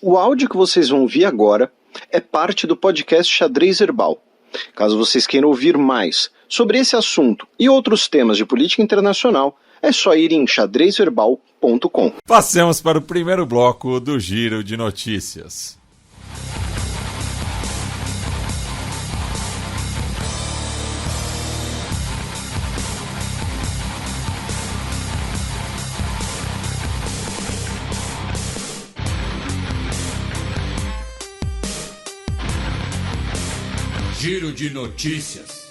O áudio que vocês vão ouvir agora é parte do podcast Xadrez Herbal. Caso vocês queiram ouvir mais sobre esse assunto e outros temas de política internacional, é só ir em xadrezherbal.com. Passemos para o primeiro bloco do Giro de Notícias. Giro de Notícias.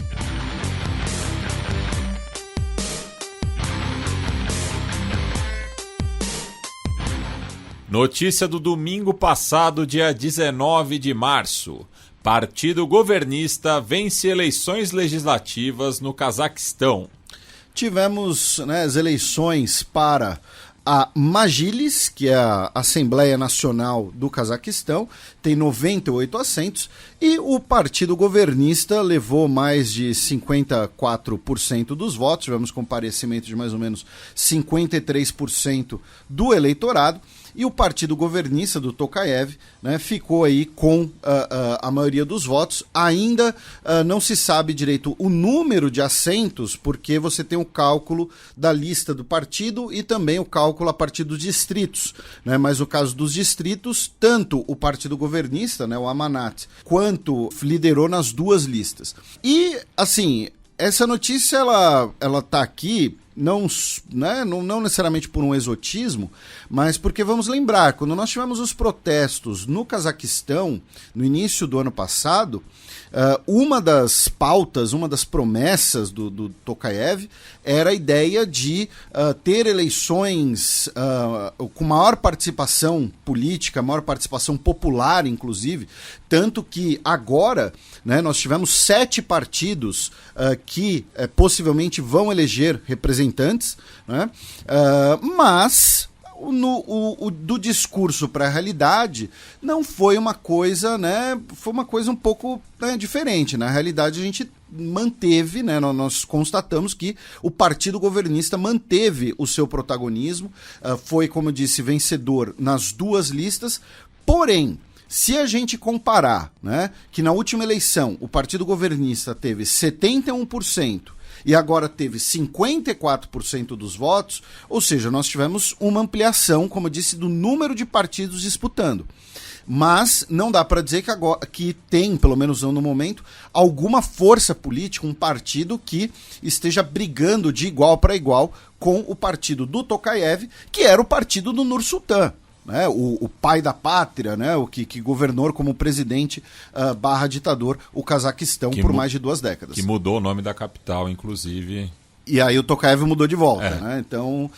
Notícia do domingo passado, dia 19 de março. Partido governista vence eleições legislativas no Cazaquistão. Tivemos as eleições para a Majlis, que é a Assembleia Nacional do Cazaquistão, tem 98 assentos, e o partido governista levou mais de 54% dos votos, tivemos comparecimento de mais ou menos 53% do eleitorado, e o partido governista do Tokayev, ficou aí com a maioria dos votos. Ainda não se sabe direito o número de assentos, porque você tem o cálculo da lista do partido e também o cálculo a partir dos distritos. Mas no caso dos distritos, tanto o partido governista, o Amanat, quanto liderou nas duas listas. E, assim, essa notícia ela tá aqui não necessariamente por um exotismo, mas porque vamos lembrar, quando nós tivemos os protestos no Cazaquistão, no início do ano passado, uma das pautas, uma das promessas do Tokayev era a ideia de ter eleições com maior participação política, maior participação popular, inclusive, tanto que agora nós tivemos 7 partidos que possivelmente vão eleger representantes, mas do discurso para a realidade não foi uma coisa, foi uma coisa um pouco diferente. Na realidade, a gente manteve, nós constatamos que o partido governista manteve o seu protagonismo, foi, como eu disse, vencedor nas duas listas, porém, se a gente comparar, que na última eleição o partido governista teve 71%, e agora teve 54% dos votos, ou seja, nós tivemos uma ampliação, como eu disse, do número de partidos disputando. Mas não dá para dizer que tem, pelo menos não no momento, alguma força política, um partido que esteja brigando de igual para igual com o partido do Tokayev, que era o partido do Nursultan. O pai da pátria, o que governou como presidente / ditador o Cazaquistão por mais de 2 décadas. Que mudou o nome da capital, inclusive. E aí o Tokayev mudou de volta. Então,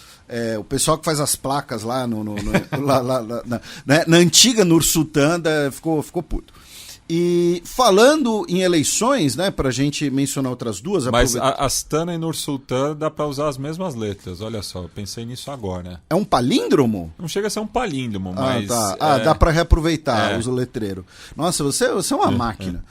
o pessoal que faz as placas lá, na antiga Nursultan ficou puto. E falando em eleições, para a gente mencionar outras duas... Mas Astana e Nursultan dá para usar as mesmas letras, olha só, eu pensei nisso agora. É um palíndromo? Não chega a ser um palíndromo, mas... Dá para reaproveitar o letreiro. Nossa, você é uma máquina.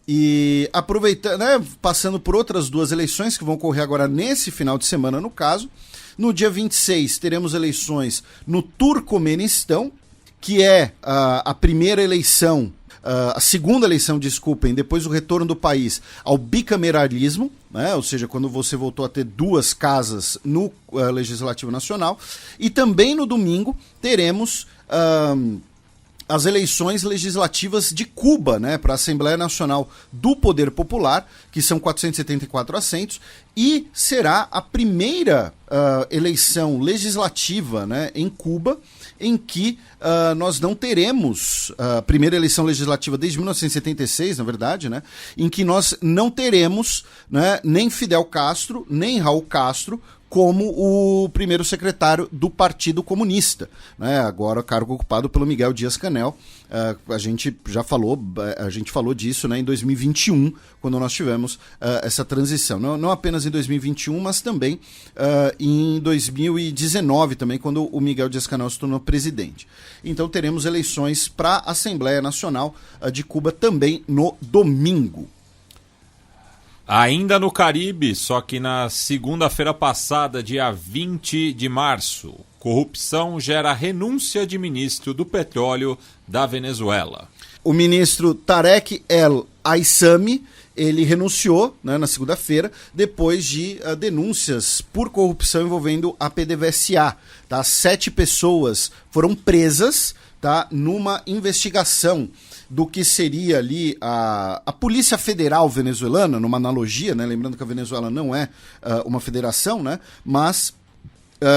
E aproveitando, passando por outras 2 eleições que vão ocorrer agora nesse final de semana, no caso, no dia 26 teremos eleições no Turcomenistão, que é a primeira eleição, a segunda eleição, desculpem, depois do retorno do país ao bicameralismo, ou seja, quando você voltou a ter 2 casas no Legislativo Nacional, e também no domingo teremos as eleições legislativas de Cuba, para a Assembleia Nacional do Poder Popular, que são 474 assentos, e será a primeira eleição legislativa em Cuba, em que nós não teremos, a primeira eleição legislativa desde 1976, na verdade, em que nós não teremos nem Fidel Castro, nem Raul Castro como o primeiro secretário do Partido Comunista, agora cargo ocupado pelo Miguel Dias-Canel. A gente falou disso em 2021, quando nós tivemos essa transição. Não apenas em 2021, mas também em 2019, também, quando o Miguel Dias-Canel se tornou presidente. Então teremos eleições para a Assembleia Nacional de Cuba também no domingo. Ainda no Caribe, só que na segunda-feira passada, dia 20 de março, Corrupção gera renúncia de ministro do petróleo da Venezuela. O ministro Tarek El Aissami, ele renunciou, né, na segunda-feira, depois de denúncias por corrupção envolvendo a PDVSA. Tá? 7 pessoas foram presas, tá, numa investigação do que seria ali a Polícia Federal venezuelana, numa analogia, né, lembrando que a Venezuela não é uma federação, né, mas...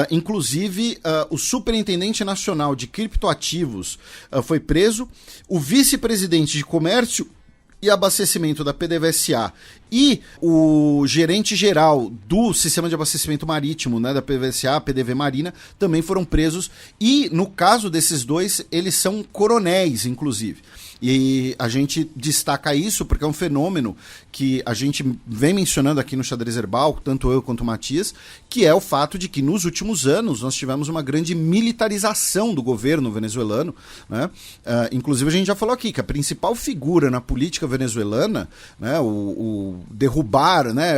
inclusive, o Superintendente Nacional de Criptoativos foi preso, o Vice-Presidente de Comércio e Abastecimento da PDVSA e o gerente-geral do Sistema de Abastecimento Marítimo, né, da PDVSA, PDV Marina, também foram presos. E, no caso desses dois, eles são coronéis, inclusive. E a gente destaca isso porque é um fenômeno que a gente vem mencionando aqui no Xadrez Herbal, tanto eu quanto o Matias, que é o fato de que nos últimos anos nós tivemos uma grande militarização do governo venezuelano, né? Inclusive a gente já falou aqui que a principal figura na política venezuelana, né, o derrubar, né,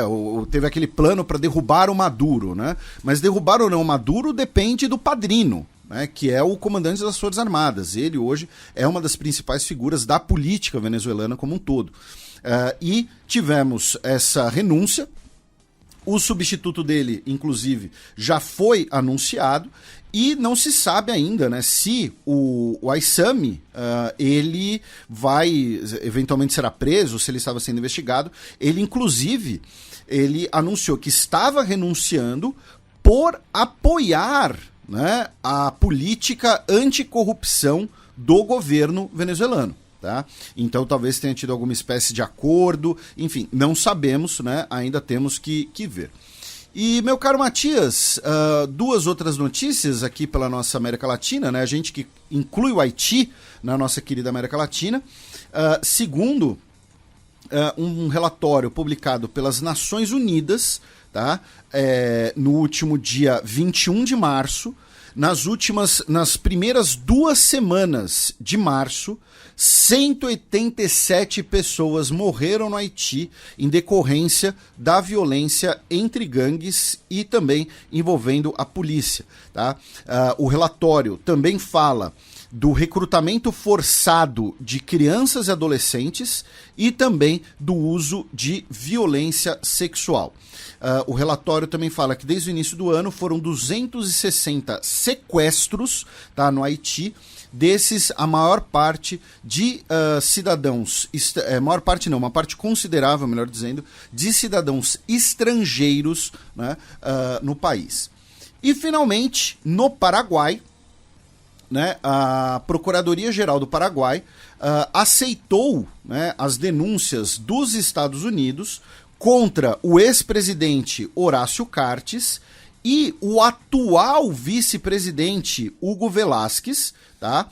teve aquele plano para derrubar o Maduro, né? Mas derrubar ou não o Maduro depende do padrino, né, que é o comandante das Forças Armadas. Ele hoje é uma das principais figuras da política venezuelana como um todo. E tivemos essa renúncia, o substituto dele, inclusive, já foi anunciado, e não se sabe ainda, né, se o Aissami ele vai, eventualmente será preso, se ele estava sendo investigado. Ele, inclusive, ele anunciou que estava renunciando por apoiar, né, a política anticorrupção do governo venezuelano. Tá? Então talvez tenha tido alguma espécie de acordo, enfim, não sabemos, né? Ainda temos que ver. E, meu caro Matias, 2 outras notícias aqui pela nossa América Latina, né? A gente que inclui o Haiti na nossa querida América Latina. Segundo um relatório publicado pelas Nações Unidas, tá? No último dia 21 de março, nas primeiras 2 semanas de março, 187 pessoas morreram no Haiti em decorrência da violência entre gangues e também envolvendo a polícia. Tá? O relatório também fala do recrutamento forçado de crianças e adolescentes e também do uso de violência sexual. O relatório também fala que desde o início do ano foram 260 sequestros, tá, no Haiti. Desses, a maior parte de cidadãos, maior parte não, uma parte considerável, melhor dizendo, de cidadãos estrangeiros, né, no país. E, finalmente, no Paraguai, né, a Procuradoria-Geral do Paraguai aceitou, né, as denúncias dos Estados Unidos contra o ex-presidente Horácio Cartes e o atual vice-presidente Hugo Velásquez, tá?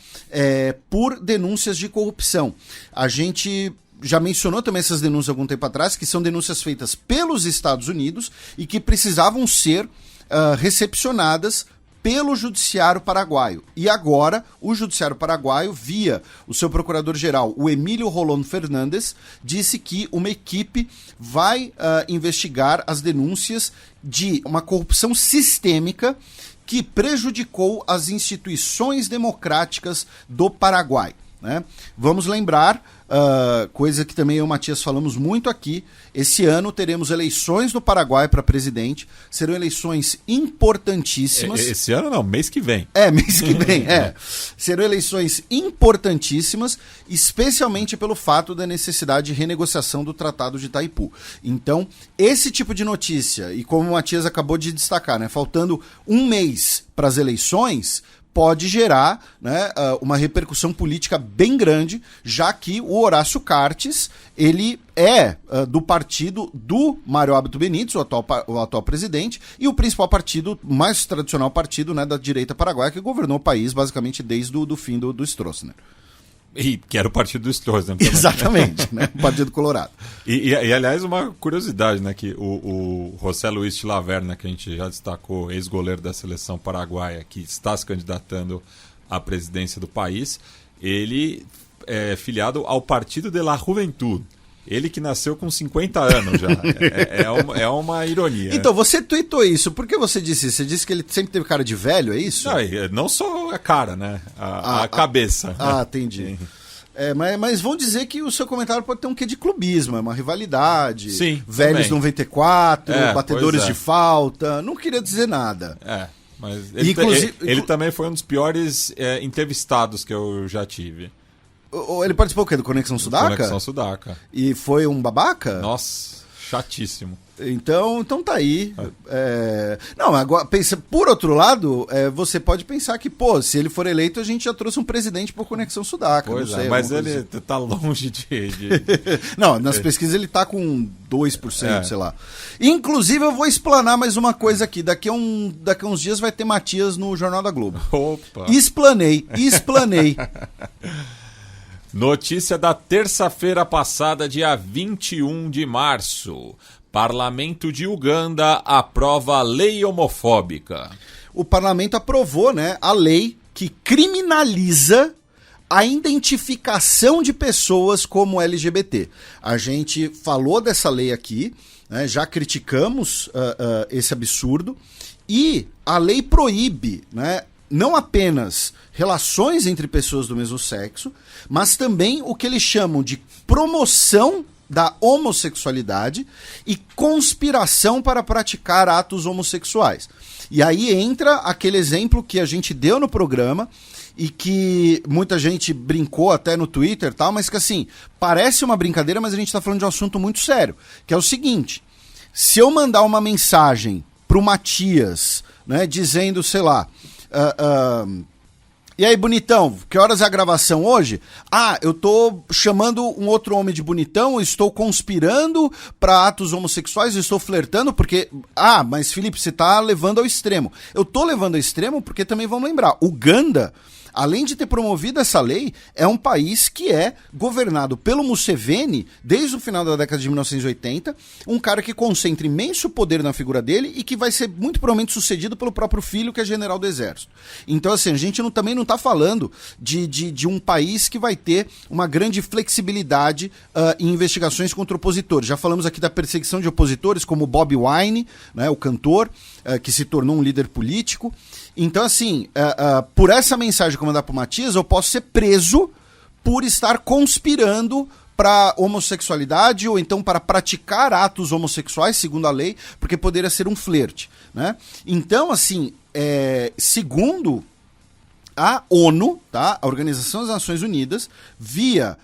Por denúncias de corrupção. A gente já mencionou também essas denúncias algum tempo atrás, que são denúncias feitas pelos Estados Unidos e que precisavam ser recepcionadas pelo Judiciário Paraguaio. E agora, o Judiciário Paraguaio, via o seu procurador-geral, o Emílio Rolón Fernandes, disse que uma equipe vai investigar as denúncias de uma corrupção sistêmica que prejudicou as instituições democráticas do Paraguai. Né? Vamos lembrar, coisa que também eu e o Matias falamos muito aqui, esse ano teremos eleições no Paraguai para presidente, serão eleições importantíssimas. Esse ano não, mês que vem. Mês que vem, Serão eleições importantíssimas, especialmente pelo fato da necessidade de renegociação do Tratado de Itaipu. Então, esse tipo de notícia, e como o Matias acabou de destacar, né, faltando um mês para as eleições, pode gerar, né, uma repercussão política bem grande, já que o Horácio Cartes, ele é do partido do Mário Abdo Benítez, o atual presidente, e o principal partido, mais tradicional partido, né, da direita paraguaia, que governou o país basicamente desde o fim do Stroessner. E que era o partido do Stroessner. Exatamente, né? O Partido Colorado. E, aliás, uma curiosidade, né? Que o José Luiz Chilaverna, que a gente já destacou, ex-goleiro da seleção paraguaia, que está se candidatando à presidência do país, ele é filiado ao Partido de la Juventud, Ele que nasceu com 50 anos já. É uma ironia. Então, você tweetou isso. Por que você disse isso? Você disse que ele sempre teve cara de velho, é isso? Não só a cara, né? A cabeça. Entendi. Mas vão dizer que o seu comentário pode ter um quê de clubismo, é uma rivalidade. Sim, velhos também. 94, batedores de falta. Não queria dizer nada. Mas ele também foi um dos piores entrevistados que eu já tive. Ele participou o quê? Do Conexão Sudaca? Conexão Sudaca. E foi um babaca? Nossa, chatíssimo. Então tá aí. Não, agora, por outro lado, você pode pensar que, se ele for eleito, a gente já trouxe um presidente por Conexão Sudaca. Pois não sei, mas ele tá longe de... Não, nas pesquisas ele tá com 2%, sei lá. Inclusive, eu vou explanar mais uma coisa aqui. Daqui a uns dias vai ter Matias no Jornal da Globo. Opa! Explanei. Notícia da terça-feira passada, dia 21 de março. Parlamento de Uganda aprova a lei homofóbica. O parlamento aprovou, a lei que criminaliza a identificação de pessoas como LGBT. A gente falou dessa lei aqui, já criticamos esse absurdo, e a lei proíbe, não apenas relações entre pessoas do mesmo sexo, mas também o que eles chamam de promoção da homossexualidade e conspiração para praticar atos homossexuais. E aí entra aquele exemplo que a gente deu no programa e que muita gente brincou até no Twitter e tal, mas que assim, parece uma brincadeira, mas a gente está falando de um assunto muito sério, que é o seguinte: se eu mandar uma mensagem pro Matias, dizendo, sei lá, e aí, bonitão, que horas é a gravação hoje? Eu tô chamando um outro homem de bonitão, eu estou conspirando para atos homossexuais, eu estou flertando porque... mas Felipe, você tá levando ao extremo. Eu tô levando ao extremo porque também vamos lembrar, Uganda, além de ter promovido essa lei, é um país que é governado pelo Museveni desde o final da década de 1980, um cara que concentra imenso poder na figura dele e que vai ser muito provavelmente sucedido pelo próprio filho, que é general do exército. Então, assim, a gente também não está falando de um país que vai ter uma grande flexibilidade em investigações contra opositores. Já falamos aqui da perseguição de opositores, como Bobi Wine, o cantor, que se tornou um líder político. Então, assim, por essa mensagem que eu mandar pro Matias, eu posso ser preso por estar conspirando para homossexualidade ou então para praticar atos homossexuais, segundo a lei, porque poderia ser um flerte, Então, assim, segundo a ONU, tá? A Organização das Nações Unidas, via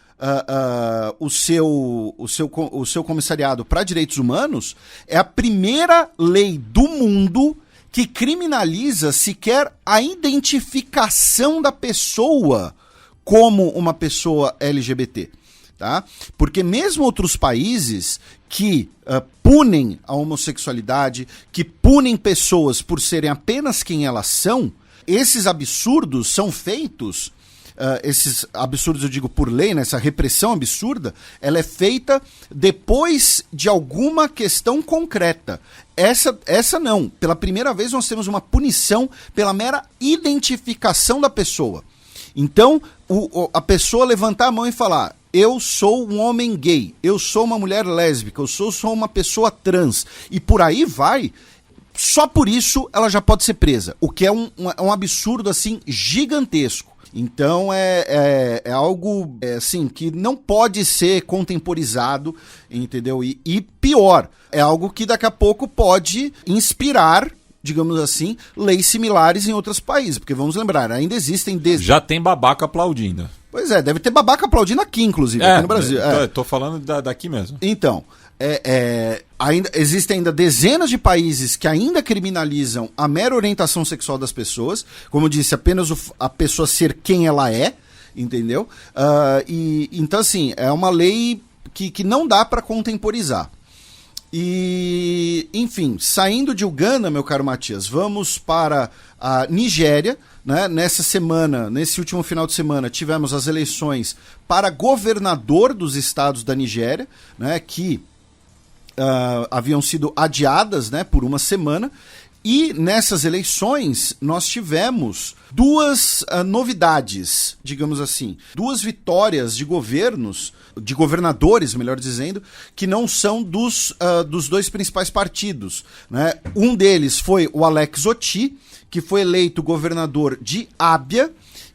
o seu comissariado para direitos humanos, é a primeira lei do mundo que criminaliza sequer a identificação da pessoa como uma pessoa LGBT, tá? Porque mesmo outros países que punem a homossexualidade, que punem pessoas por serem apenas quem elas são, esses absurdos são feitos... esses absurdos eu digo por lei, essa repressão absurda, ela é feita depois de alguma questão concreta. Essa não. Pela primeira vez nós temos uma punição pela mera identificação da pessoa. Então, a pessoa levantar a mão e falar: eu sou um homem gay, eu sou uma mulher lésbica, eu sou uma pessoa trans, e por aí vai. Só por isso ela já pode ser presa, o que é um absurdo assim gigantesco. Então é algo assim que não pode ser contemporizado, entendeu? E pior, é algo que daqui a pouco pode inspirar, digamos assim, leis similares em outros países, porque vamos lembrar, ainda existem... Já tem babaca aplaudindo. Pois é, deve ter babaca aplaudindo aqui, inclusive, aqui no Brasil. Tô falando daqui mesmo. Então... existem ainda dezenas de países que ainda criminalizam a mera orientação sexual das pessoas, como eu disse, apenas a pessoa ser quem ela é, entendeu? Então, assim, é uma lei que não dá para contemporizar. E, enfim, saindo de Uganda, meu caro Matias, vamos para a Nigéria. Nesse último final de semana, tivemos as eleições para governador dos estados da Nigéria, que haviam sido adiadas por uma semana. E nessas eleições nós tivemos duas novidades, digamos assim, duas vitórias de governos, de governadores, melhor dizendo, que não são dos dois principais partidos, né? Um deles foi o Alex Otti, que foi eleito governador de Abia,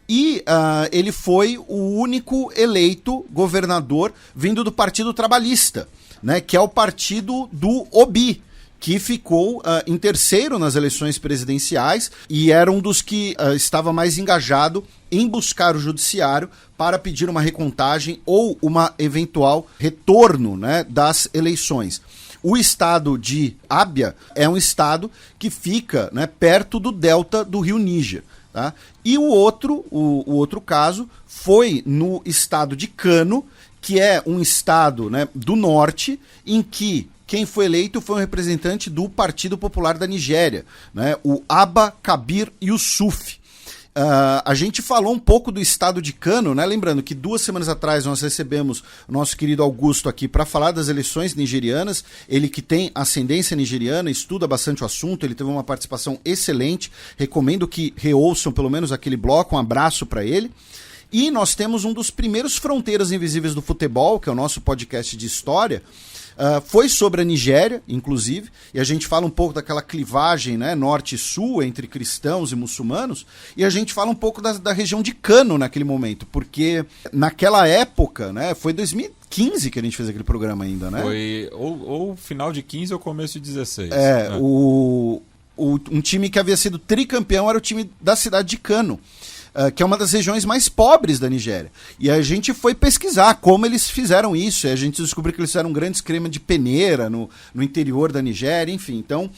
e ele foi o único eleito governador vindo do Partido Trabalhista, né? Que é o partido do Obi, que ficou em terceiro nas eleições presidenciais e era um dos que estava mais engajado em buscar o judiciário para pedir uma recontagem ou uma eventual retorno, né, das eleições. O estado de Abia é um estado que fica, né, perto do delta do rio Níger. Tá? E o outro caso foi no estado de Kano, que é um estado, né, do norte, em que quem foi eleito foi um representante do Partido Popular da Nigéria, né, o Abba Kabir Yusuf. A gente falou um pouco do estado de Kano, né? Lembrando que 2 semanas atrás nós recebemos o nosso querido Augusto aqui para falar das eleições nigerianas. Ele que tem ascendência nigeriana, estuda bastante o assunto, ele teve uma participação excelente. Recomendo que reouçam pelo menos aquele bloco, um abraço para ele. E nós temos um dos primeiros Fronteiras Invisíveis do Futebol, que é o nosso podcast de história. Foi sobre a Nigéria, inclusive, e a gente fala um pouco daquela clivagem, né, norte e sul entre cristãos e muçulmanos, e a gente fala um pouco da região de Kano naquele momento, porque naquela época, né, foi 2015 que a gente fez aquele programa ainda, né? Foi ou final de 15 ou começo de 16. Um time que havia sido tricampeão era o time da cidade de Kano, que é uma das regiões mais pobres da Nigéria. E a gente foi pesquisar como eles fizeram isso, e a gente descobriu que eles fizeram um grande esquema de peneira no interior da Nigéria, enfim. Então,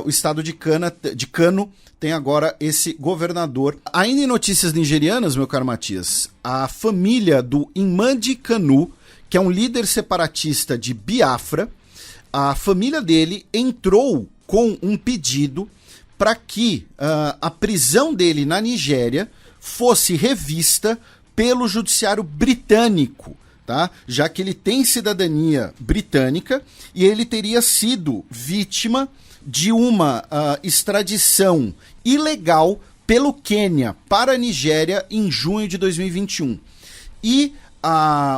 o estado de Kano tem agora esse governador. Ainda em notícias nigerianas, meu caro Matias, a família do Nnamdi Kanu, que é um líder separatista de Biafra, a família dele entrou com um pedido para que a prisão dele na Nigéria fosse revista pelo judiciário britânico, tá? Já que ele tem cidadania britânica e ele teria sido vítima de uma extradição ilegal pelo Quênia para a Nigéria em junho de 2021. E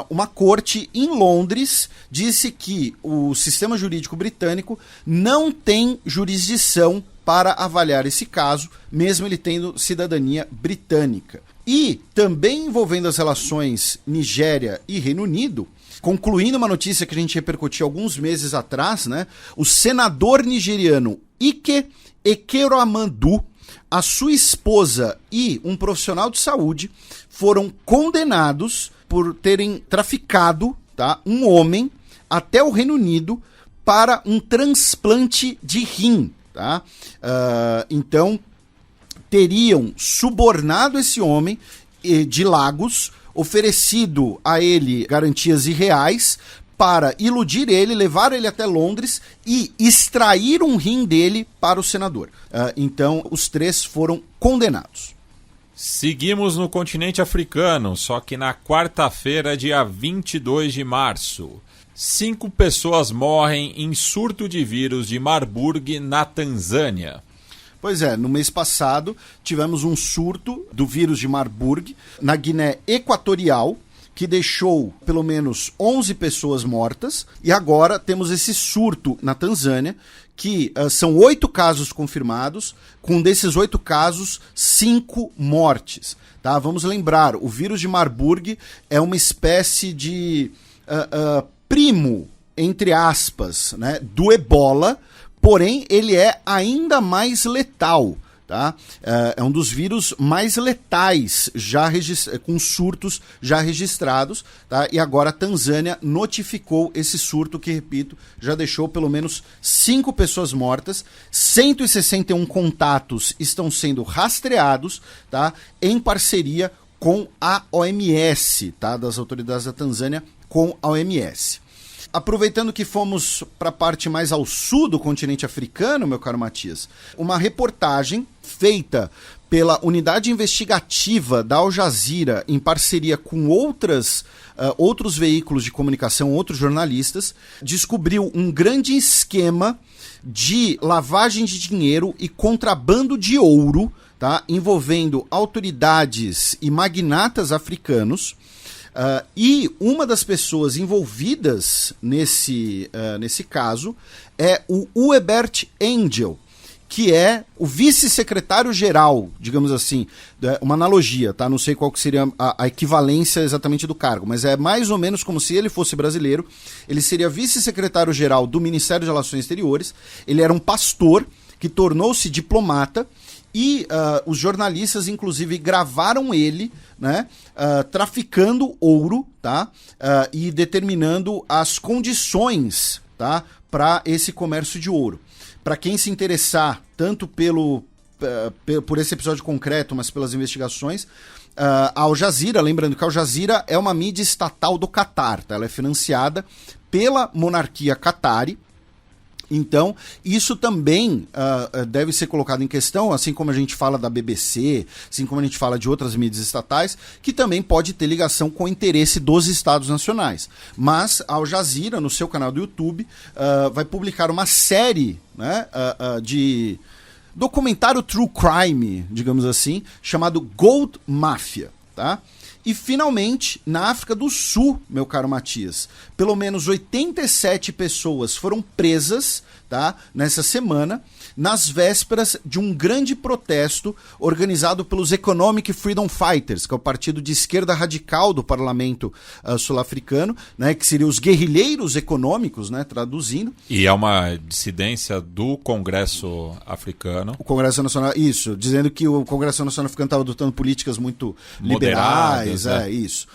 uma corte em Londres disse que o sistema jurídico britânico não tem jurisdição para avaliar esse caso, mesmo ele tendo cidadania britânica. E também envolvendo as relações Nigéria e Reino Unido, concluindo uma notícia que a gente repercutiu alguns meses atrás, né? O senador nigeriano Ike Ekweremadu, a sua esposa e um profissional de saúde foram condenados por terem traficado, tá, um homem até o Reino Unido para um transplante de rim. Tá? Então, teriam subornado esse homem de Lagos, oferecido a ele garantias irreais para iludir ele, levar ele até Londres e extrair um rim dele para o senador. Então, os 3 foram condenados. Seguimos no continente africano, só que na quarta-feira, dia 22 de março. 5 pessoas morrem em surto de vírus de Marburg, na Tanzânia. Pois é, no mês passado tivemos um surto do vírus de Marburg na Guiné Equatorial, que deixou pelo menos 11 pessoas mortas, e agora temos esse surto na Tanzânia, que são 8 casos confirmados, com desses 8 casos, 5 mortes. Tá? Vamos lembrar, o vírus de Marburg é uma espécie de primo, entre aspas, né, do Ebola, porém ele é ainda mais letal. Tá? É um dos vírus mais letais, com surtos já registrados, tá? E agora a Tanzânia notificou esse surto que, repito, já deixou pelo menos 5 pessoas mortas, 161 contatos estão sendo rastreados, tá? Em parceria com a OMS, tá? Das autoridades da Tanzânia com a OMS. Aproveitando que fomos para a parte mais ao sul do continente africano, meu caro Matias, uma reportagem feita pela unidade investigativa da Al Jazeera, em parceria com outros veículos de comunicação, outros jornalistas, descobriu um grande esquema de lavagem de dinheiro e contrabando de ouro, tá, envolvendo autoridades e magnatas africanos. E uma das pessoas envolvidas nesse caso é o Hubert Angel, que é o vice-secretário-geral, digamos assim, uma analogia, tá? Não sei qual que seria a equivalência exatamente do cargo, mas é mais ou menos como se ele fosse brasileiro. Ele seria vice-secretário-geral do Ministério de Relações Exteriores. Ele era um pastor que tornou-se diplomata e os jornalistas, inclusive, gravaram ele, né, traficando ouro, tá? E determinando as condições, tá, para esse comércio de ouro. Para quem se interessar tanto por esse episódio concreto, mas pelas investigações, a Al Jazeera, lembrando que a Al Jazeera é uma mídia estatal do Catar, tá? Ela é financiada pela monarquia qatari. Então, isso também deve ser colocado em questão, assim como a gente fala da BBC, assim como a gente fala de outras mídias estatais, que também pode ter ligação com o interesse dos Estados nacionais. Mas a Al Jazeera, no seu canal do YouTube, vai publicar uma série, né, de documentário true crime, digamos assim, chamado Gold Mafia, tá? E, finalmente, na África do Sul, meu caro Matias, pelo menos 87 pessoas foram presas, tá, nessa semana, nas vésperas de um grande protesto organizado pelos Economic Freedom Fighters, que é o partido de esquerda radical do parlamento sul-africano, né, que seriam os guerrilheiros econômicos, né, traduzindo. E é uma dissidência do Congresso africano. O Congresso Nacional, isso, dizendo que o Congresso Nacional africano estava adotando políticas muito liberais, isso.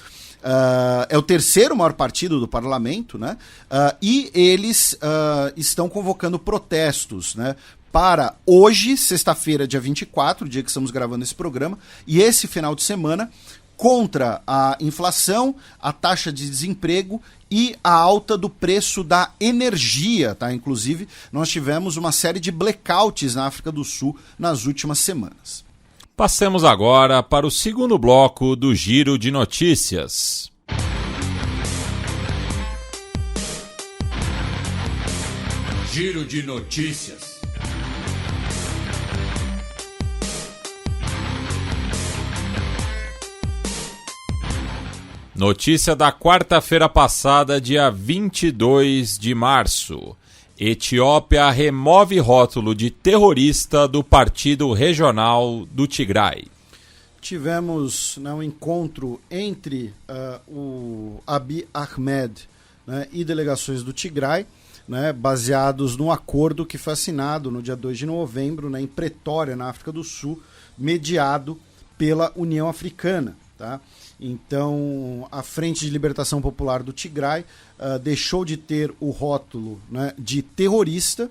É o terceiro maior partido do parlamento, né? E eles estão convocando protestos, né, para hoje, sexta-feira, dia 24, dia que estamos gravando esse programa, e esse final de semana, contra a inflação, a taxa de desemprego e a alta do preço da energia, tá? Inclusive, nós tivemos uma série de blackouts na África do Sul nas últimas semanas. Passemos agora para o segundo bloco do Giro de Notícias. Giro de Notícias. Notícia da quarta-feira passada, dia 22 de março. Etiópia remove rótulo de terrorista do Partido Regional do Tigray. Tivemos, né, um encontro entre o Abiy Ahmed, né, e delegações do Tigray, né, baseados no acordo que foi assinado no dia 2 de novembro, né, em Pretória, na África do Sul, mediado pela União Africana, tá? Então, a Frente de Libertação Popular do Tigray deixou de ter o rótulo, né, de terrorista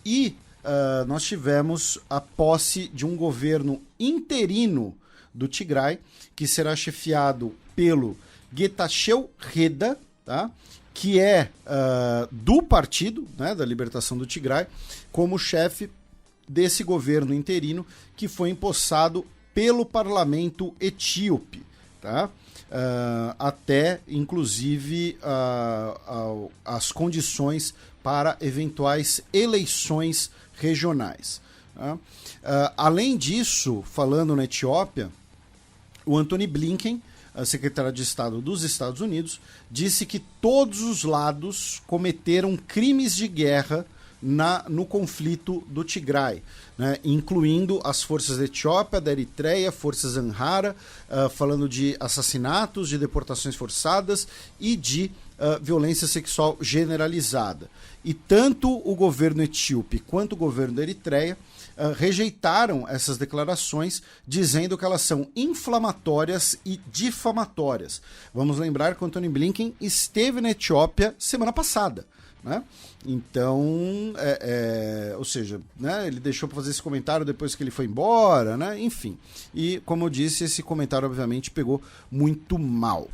e nós tivemos a posse de um governo interino do Tigray, que será chefiado pelo Getachew Reda, tá? Que é do Partido, né, da Libertação do Tigray, como chefe desse governo interino que foi empossado pelo parlamento etíope. Tá? Até, inclusive, as condições para eventuais eleições regionais. Tá? Além disso, falando na Etiópia, o Antony Blinken, secretário de Estado dos Estados Unidos, disse que todos os lados cometeram crimes de guerra no conflito do Tigray, né, incluindo as forças da Etiópia, da Eritreia, forças Amhara, falando de assassinatos, de deportações forçadas e de violência sexual generalizada. E tanto o governo etíope quanto o governo da Eritreia rejeitaram essas declarações, dizendo que elas são inflamatórias e difamatórias. Vamos lembrar que o Antony Blinken esteve na Etiópia semana passada, né? Então, ou seja, né, ele deixou para fazer esse comentário depois que ele foi embora, né? Enfim. E, como eu disse, esse comentário obviamente pegou muito mal.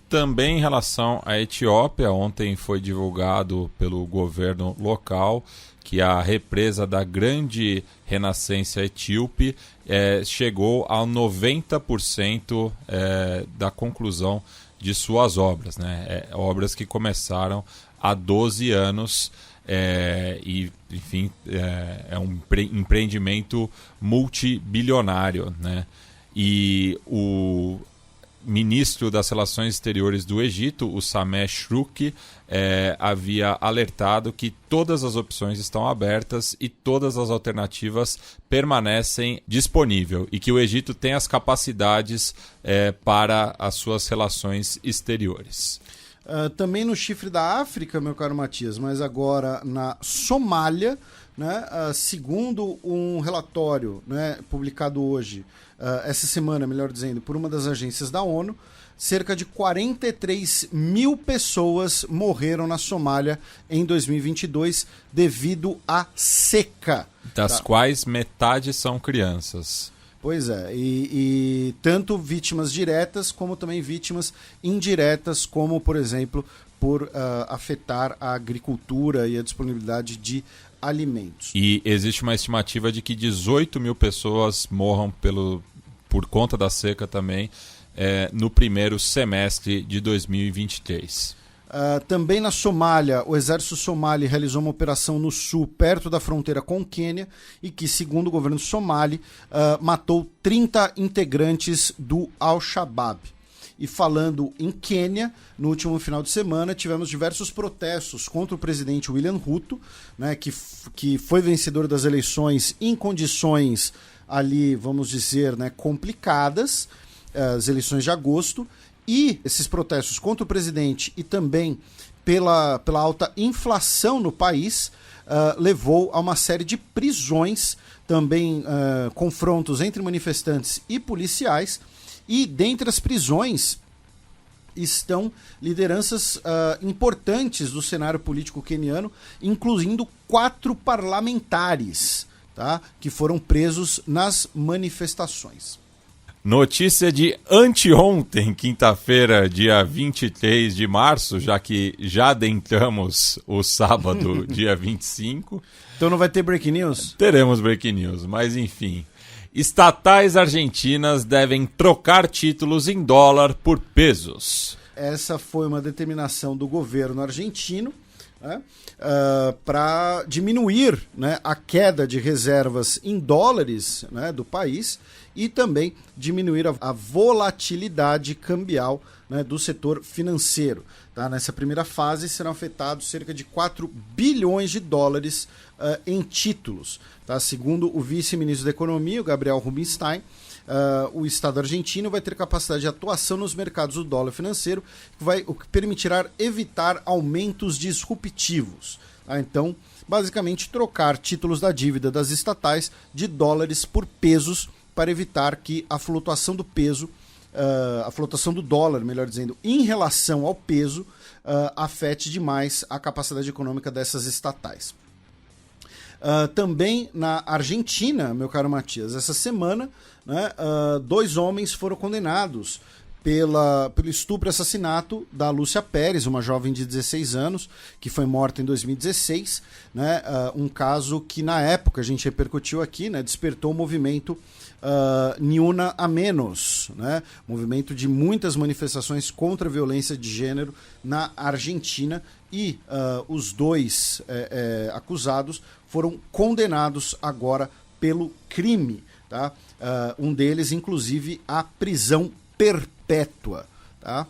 Também em relação à Etiópia, ontem foi divulgado pelo governo local que a represa da Grande Renascença Etíope chegou a 90% da conclusão de suas obras, né? Obras que começaram há 12 anos e, enfim, é um empreendimento multibilionário, né? E o ministro das Relações Exteriores do Egito, o Sameh Shukri, havia alertado que todas as opções estão abertas e todas as alternativas permanecem disponíveis e que o Egito tem as capacidades para as suas relações exteriores. Também no chifre da África, meu caro Matias, mas agora na Somália, né, segundo um relatório, né, publicado hoje, essa semana, melhor dizendo, por uma das agências da ONU, cerca de 43 mil pessoas morreram na Somália em 2022 devido à seca. Das quais metade são crianças. Pois é, e tanto vítimas diretas como também vítimas indiretas, como, por exemplo, por afetar a agricultura e a disponibilidade de alimentos. E existe uma estimativa de que 18 mil pessoas morram por conta da seca também no primeiro semestre de 2023. Também na Somália, o exército somali realizou uma operação no sul, perto da fronteira com o Quênia, e que, segundo o governo somali, matou 30 integrantes do Al-Shabaab. E falando em Quênia, no último final de semana, tivemos diversos protestos contra o presidente William Ruto, né, que foi vencedor das eleições em condições ali, vamos dizer, né, complicadas, as eleições de agosto. E esses protestos contra o presidente e também pela alta inflação no país levou a uma série de prisões, também confrontos entre manifestantes e policiais. E dentre as prisões estão lideranças importantes do cenário político queniano, incluindo 4 parlamentares, tá, que foram presos nas manifestações. Notícia de anteontem, quinta-feira, dia 23 de março, já que já adentramos o sábado, dia 25. Então não vai ter breaking news? Teremos breaking news, mas enfim. Estatais argentinas devem trocar títulos em dólar por pesos. Essa foi uma determinação do governo argentino, né, para diminuir, né, a queda de reservas em dólares, né, do país e também diminuir a volatilidade cambial, né, do setor financeiro. Tá? Nessa primeira fase serão afetados cerca de 4 bilhões de dólares em títulos. Tá? Segundo o vice-ministro da Economia, o Gabriel Rubinstein, o Estado argentino vai ter capacidade de atuação nos mercados do dólar financeiro, o que permitirá evitar aumentos disruptivos. Tá? Então, basicamente, trocar títulos da dívida das estatais de dólares por pesos para evitar que a flutuação do peso, a flutuação do dólar, melhor dizendo, em relação ao peso, afete demais a capacidade econômica dessas estatais. Também na Argentina, meu caro Matias, essa semana, né, 2 homens foram condenados pelo estupro e assassinato da Lúcia Pérez, uma jovem de 16 anos, que foi morta em 2016, né, um caso que na época a gente repercutiu aqui, né, despertou o movimento Ni Una a Menos, né, movimento de muitas manifestações contra a violência de gênero na Argentina, e os 2 acusados foram condenados agora pelo crime, tá? Um deles, inclusive, à prisão perpétua. Tá?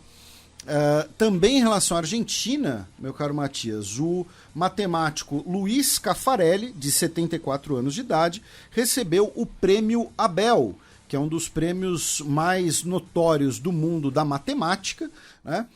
Também em relação à Argentina, meu caro Matias, o matemático Luiz Caffarelli, de 74 anos de idade, recebeu o prêmio Abel, que é um dos prêmios mais notórios do mundo da matemática, né?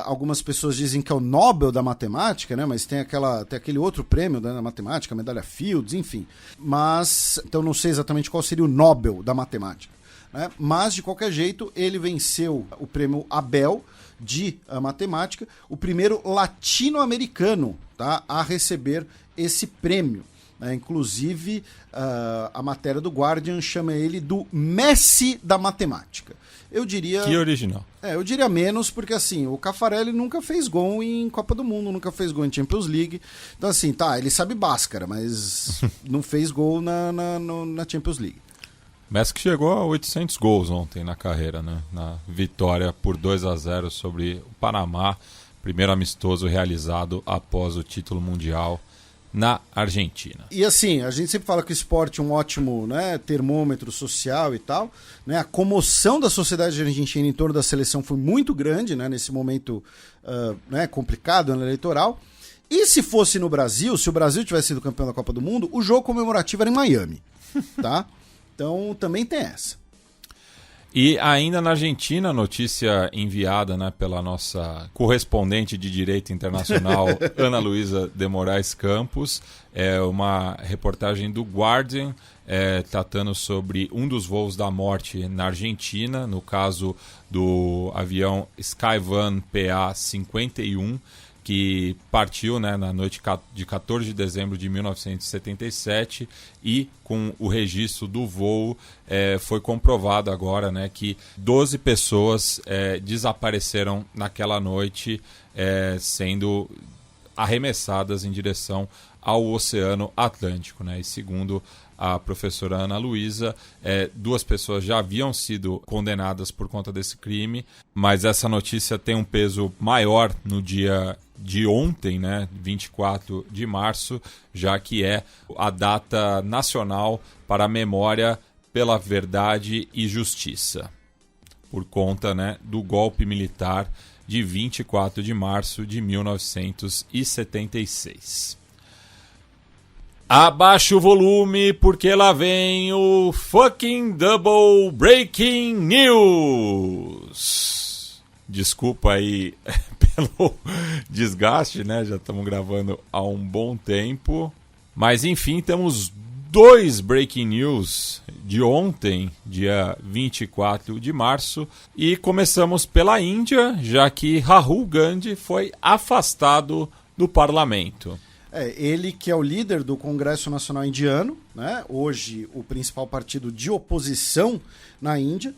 Algumas pessoas dizem que é o Nobel da matemática, né? Mas tem aquele outro prêmio da matemática, a medalha Fields, enfim. Mas, então não sei exatamente qual seria o Nobel da matemática, né? Mas, de qualquer jeito, ele venceu o prêmio Abel de matemática, o primeiro latino-americano, tá, a receber esse prêmio. Inclusive, a matéria do Guardian chama ele do Messi da matemática. Eu diria... Que original. Eu diria menos, porque assim, o Caffarelli nunca fez gol em Copa do Mundo, nunca fez gol em Champions League. Então assim, ele sabe Bhaskara, mas não fez gol na Champions League. Messi que chegou a 800 gols ontem na carreira, né? Na vitória por 2-0 sobre o Panamá, primeiro amistoso realizado após o título mundial na Argentina. E assim, a gente sempre fala que o esporte é um ótimo, né, termômetro social e tal, né? A comoção da sociedade argentina em torno da seleção foi muito grande, né, nesse momento complicado, ano eleitoral. E se fosse no Brasil, se o Brasil tivesse sido campeão da Copa do Mundo, o jogo comemorativo era em Miami, tá? Então também tem essa. E ainda na Argentina, notícia enviada, né, pela nossa correspondente de Direito Internacional, Ana Luísa de Moraes Campos, é uma reportagem do Guardian, tratando sobre um dos voos da morte na Argentina, no caso do avião Skyvan PA-51, que partiu, né, na noite de 14 de dezembro de 1977 e com o registro do voo foi comprovado agora, né, que 12 pessoas desapareceram naquela noite, sendo arremessadas em direção ao Oceano Atlântico, né? E segundo a professora Ana Luísa, 2 pessoas já haviam sido condenadas por conta desse crime, mas essa notícia tem um peso maior no dia de ontem, né, 24 de março, já que é a data nacional para a memória pela verdade e justiça, por conta, né, do golpe militar de 24 de março de 1976. Abaixa o volume, porque lá vem o fucking Double Breaking News. Desculpa aí pelo desgaste, né? Já estamos gravando há um bom tempo. Mas enfim, temos 2 Breaking News de ontem, dia 24 de março. E começamos pela Índia, já que Rahul Gandhi foi afastado do parlamento. Ele que é o líder do Congresso Nacional Indiano, né? Hoje o principal partido de oposição na Índia.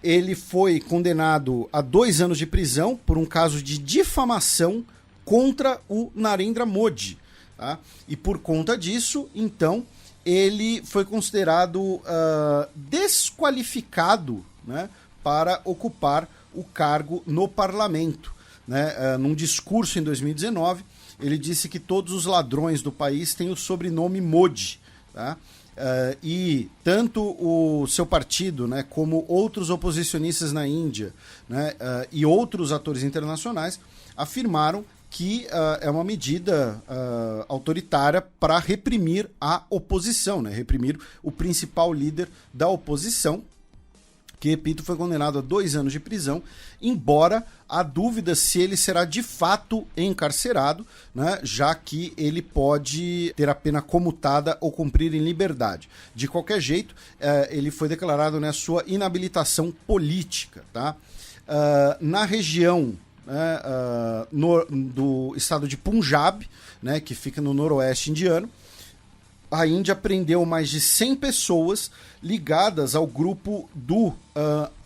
Ele foi condenado a 2 anos de prisão por um caso de difamação contra o Narendra Modi. Tá? E por conta disso, então, ele foi considerado desqualificado, né, para ocupar o cargo no parlamento. Né? Num discurso em 2019, ele disse que todos os ladrões do país têm o sobrenome Modi. Tá? E tanto o seu partido, né, como outros oposicionistas na Índia, né, e outros atores internacionais afirmaram que é uma medida autoritária para reprimir a oposição, né, reprimir o principal líder da oposição, que, repito, foi condenado a 2 anos de prisão, embora há dúvida se ele será de fato encarcerado, né, já que ele pode ter a pena comutada ou cumprir em liberdade. De qualquer jeito, ele foi declarado, né, sua inabilitação política. Tá? Na região do estado de Punjab, né, que fica no noroeste indiano, a Índia prendeu mais de 100 pessoas ligadas ao grupo do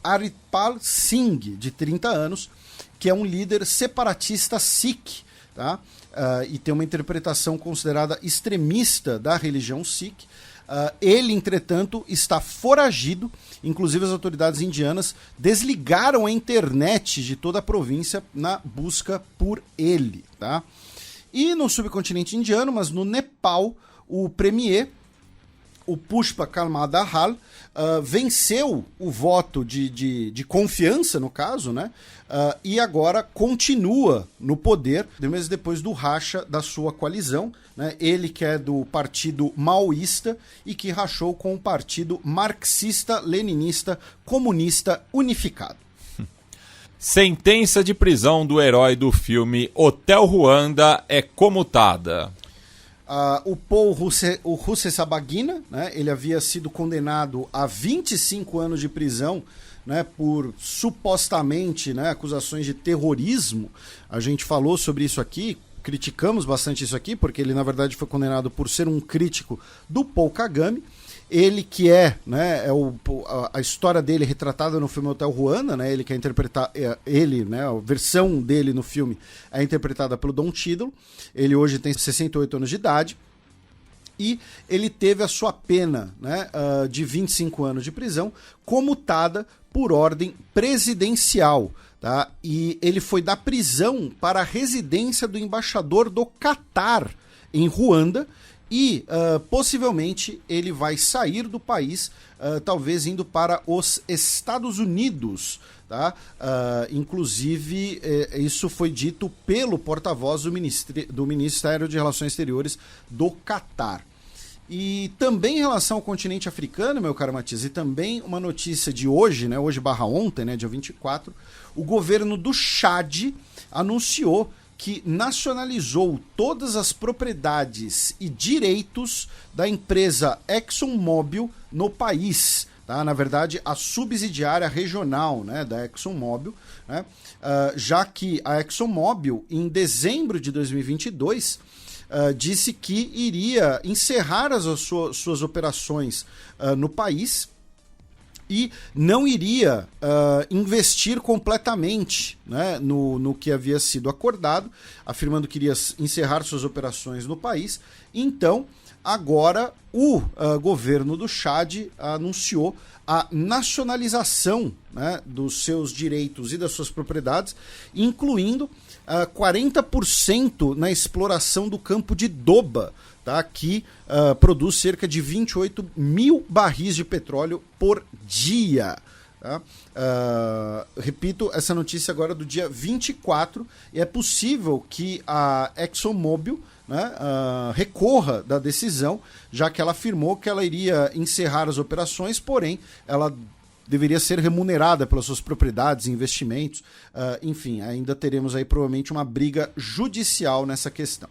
Aritpal Singh, de 30 anos, que é um líder separatista Sikh, tá? E tem uma interpretação considerada extremista da religião Sikh. Ele, entretanto, está foragido. Inclusive, as autoridades indianas desligaram a internet de toda a província na busca por ele. Tá? E no subcontinente indiano, mas no Nepal, o premier, o Pushpa Kalma Dahal, venceu o voto de confiança, no caso, né? E agora continua no poder, mesmo depois do racha da sua coalizão. Né? Ele que é do partido maoísta e que rachou com o partido marxista-leninista comunista unificado. Sentença de prisão do herói do filme Hotel Ruanda é comutada. O Paul Rusesabagina, né, ele havia sido condenado a 25 anos de prisão, né, por supostamente, né, acusações de terrorismo. A gente falou sobre isso aqui, criticamos bastante isso aqui, porque ele na verdade foi condenado por ser um crítico do Paul Kagame. Ele que né, a história dele retratada no filme Hotel Ruanda, né, ele quer interpretar, né, a versão dele no filme é interpretada pelo Don Cheadle. Ele hoje tem 68 anos de idade e ele teve a sua pena, né, de 25 anos de prisão comutada por ordem presidencial. Tá? E ele foi da prisão para a residência do embaixador do Catar em Ruanda. E possivelmente ele vai sair do país, talvez indo para os Estados Unidos. Tá? Inclusive, isso foi dito pelo porta-voz do Ministério de Relações Exteriores do Catar. E também em relação ao continente africano, meu caro Matias, e também uma notícia de hoje, né, hoje barra ontem, né, dia 24, o governo do Chad anunciou que nacionalizou todas as propriedades e direitos da empresa ExxonMobil no país. Tá? Na verdade, a subsidiária regional, né, da ExxonMobil, né, já que a ExxonMobil, em dezembro de 2022, disse que iria encerrar as suas operações no país e não iria investir completamente, né, no que havia sido acordado, afirmando que iria encerrar suas operações no país. Então, agora o governo do Chad anunciou a nacionalização, né, dos seus direitos e das suas propriedades, incluindo 40% na exploração do campo de Doba, tá, que produz cerca de 28 mil barris de petróleo por dia. Tá? Repito, essa notícia agora do dia 24, e é possível que a ExxonMobil, né, recorra da decisão, já que ela afirmou que ela iria encerrar as operações, porém ela deveria ser remunerada pelas suas propriedades e investimentos. Enfim, ainda teremos aí provavelmente uma briga judicial nessa questão.